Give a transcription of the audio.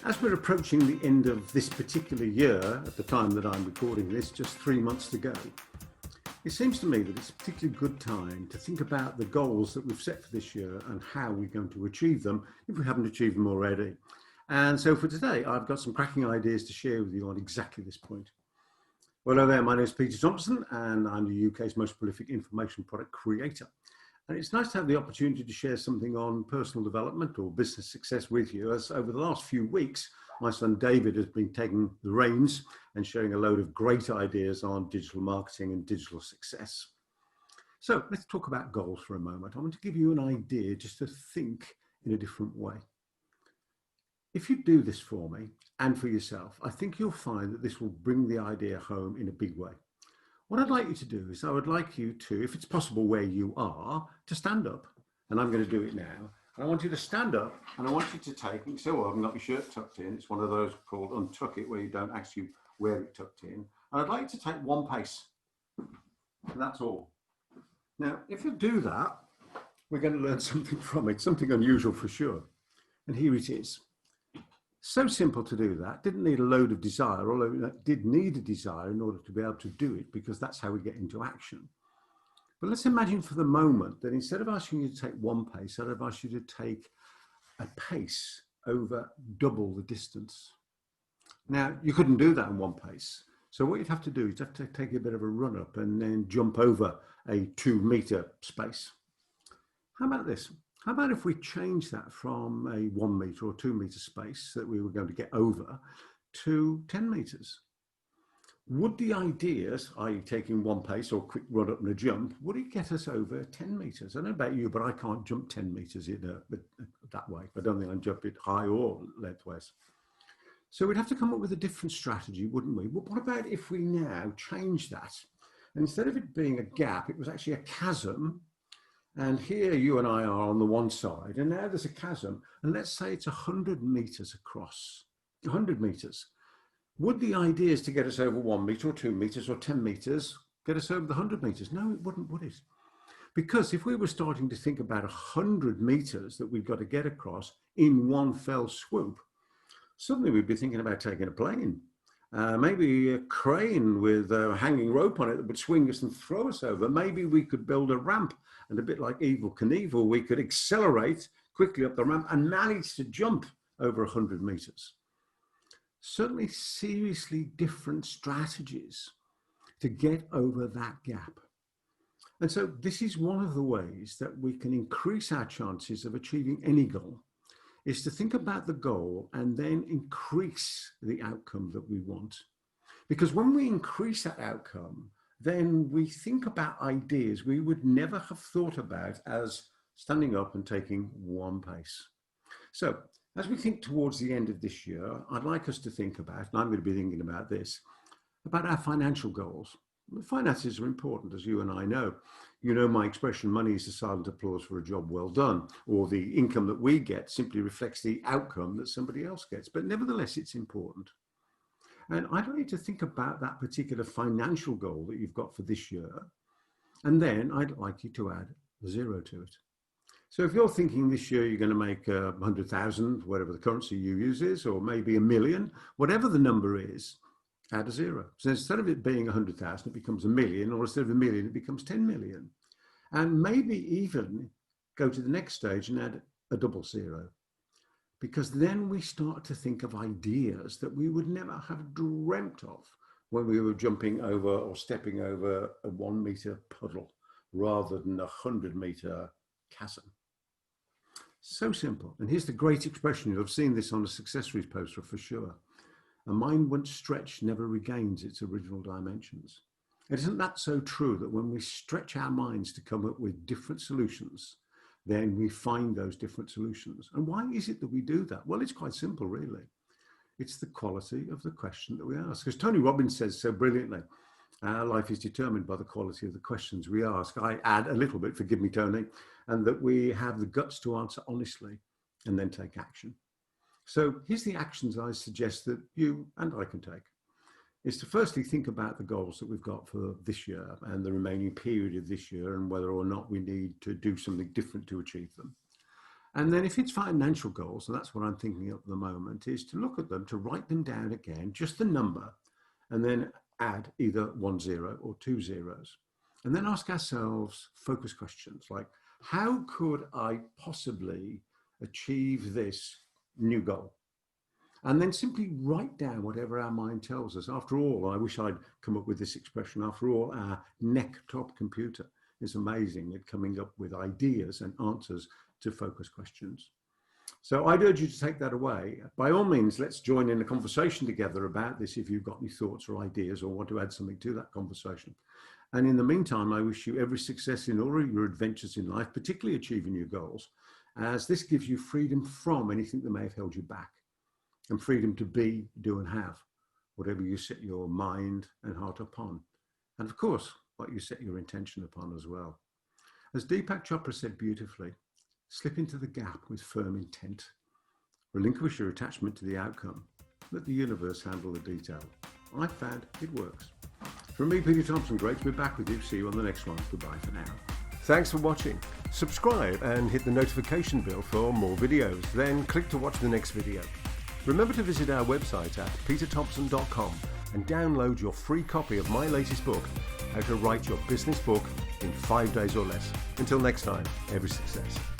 As we're approaching the end of this particular year, at the time that I'm recording this, just 3 months to go, it seems to me that it's a particularly good time to think about the goals that we've set for this year and how we're going to achieve them if we haven't achieved them already. And so for today, I've got some cracking ideas to share with you on exactly this point. Well, hello there, my name is Peter Thomson and I'm the UK's most prolific information product creator. And it's nice to have the opportunity to share something on personal development or business success with you, as over the last few weeks, my son David has been taking the reins and sharing a load of great ideas on digital marketing and digital success. So let's talk about goals for a moment. I want to give you an idea just to think in a different way. If you do this for me and for yourself, I think you'll find that this will bring the idea home in a big way. What I'd like you to do is I would like you to, if it's possible where you are, to stand up. And I'm going to do it now. And I want you to stand up and I want you to take, so I haven't got your shirt tucked in. It's one of those called untuck it, where you don't actually wear it tucked in. And I'd like you to take one pace. And that's all. Now, if you do that, we're going to learn something from it, something unusual for sure. And here it is. So simple to do that, didn't need a load of desire, although it did need a desire in order to be able to do it, because that's how we get into action. But let's imagine for the moment that instead of asking you to take one pace, I'd have asked you to take a pace over double the distance. Now, you couldn't do that in one pace. So what you'd have to do is have to take a bit of a run up and then jump over a 2-meter space. How about this? How about if we change that from a 1 meter or 2 meter space that we were going to get over to 10 meters? Would the ideas, i.e. taking one pace or quick run up and a jump, would it get us over 10 meters? I don't know about you, but I can't jump 10 meters that way. I don't think I can jump it high or lengthwise. So we'd have to come up with a different strategy, wouldn't we? But what about if we now change that? And instead of it being a gap, it was actually a chasm. And here you and I are on the one side, and now there's a chasm, and let's say it's 100 meters across, 100 meters. Would the ideas to get us over 1 meter or 2 meters or 10 meters get us over the 100 meters? No, it wouldn't, would it? Because if we were starting to think about 100 meters that we've got to get across in one fell swoop, suddenly we'd be thinking about taking a plane. Maybe a crane with a hanging rope on it that would swing us and throw us over. Maybe we could build a ramp, and a bit like Evel Knievel, we could accelerate quickly up the ramp and manage to jump over 100 meters. Certainly seriously different strategies to get over that gap. And so this is one of the ways that we can increase our chances of achieving any goal, is to think about the goal and then increase the outcome that we want. Because when we increase that outcome, then we think about ideas we would never have thought about as standing up and taking one pace. So as we think towards the end of this year, I'd like us to think about, and I'm going to be thinking about this, about our financial goals. Finances are important, as you and I know. You know my expression, money is the silent applause for a job well done, or the income that we get simply reflects the outcome that somebody else gets. But nevertheless, it's important. And I'd like you to think about that particular financial goal that you've got for this year. And then I'd like you to add a 0 to it. So if you're thinking this year you're going to make 100,000, whatever the currency you use is, or maybe 1 million, whatever the number is, add a 0. So instead of it being 100,000, it becomes 1 million, or instead of 1 million, it becomes 10 million. And maybe even go to the next stage and add a double 0. Because then we start to think of ideas that we would never have dreamt of when we were jumping over or stepping over a 1 meter puddle rather than a 100-meter chasm. So simple. And here's the great expression. You'll have seen this on a success stories poster for sure. A mind once stretched never regains its original dimensions. And isn't that so true that when we stretch our minds to come up with different solutions, then we find those different solutions? And why is it that we do that? Well, it's quite simple, really. It's the quality of the question that we ask. Because Tony Robbins says so brilliantly, our life is determined by the quality of the questions we ask. I add a little bit, forgive me, Tony, and that we have the guts to answer honestly and then take action. So here's the actions I suggest that you and I can take. Is to firstly think about the goals that we've got for this year and the remaining period of this year and whether or not we need to do something different to achieve them. And then if it's financial goals, and that's what I'm thinking of at the moment, is to look at them, to write them down again, just the number, and then add either 1 0 or 2 zeros. And then ask ourselves focus questions like, how could I possibly achieve this new goal? And then simply write down whatever our mind tells us. After all, I wish I'd come up with this expression, after all, our neck-top computer is amazing at coming up with ideas and answers to focus questions. So I'd urge you to take that away. By all means, let's join in a conversation together about this if you've got any thoughts or ideas or want to add something to that conversation. And in the meantime, I wish you every success in all of your adventures in life, particularly achieving your goals, as this gives you freedom from anything that may have held you back, and freedom to be, do and have whatever you set your mind and heart upon. And of course, what you set your intention upon as well. As Deepak Chopra said beautifully, slip into the gap with firm intent. Relinquish your attachment to the outcome. Let the universe handle the detail. I found it works. From me, Peter Thomson, great to be back with you. See you on the next one. Goodbye for now. Thanks for watching. Subscribe and hit the notification bell for more videos. Then click to watch the next video. Remember to visit our website at peterthompson.com and download your free copy of my latest book, How to Write Your Business Book in 5 days or less. Until next time, every success.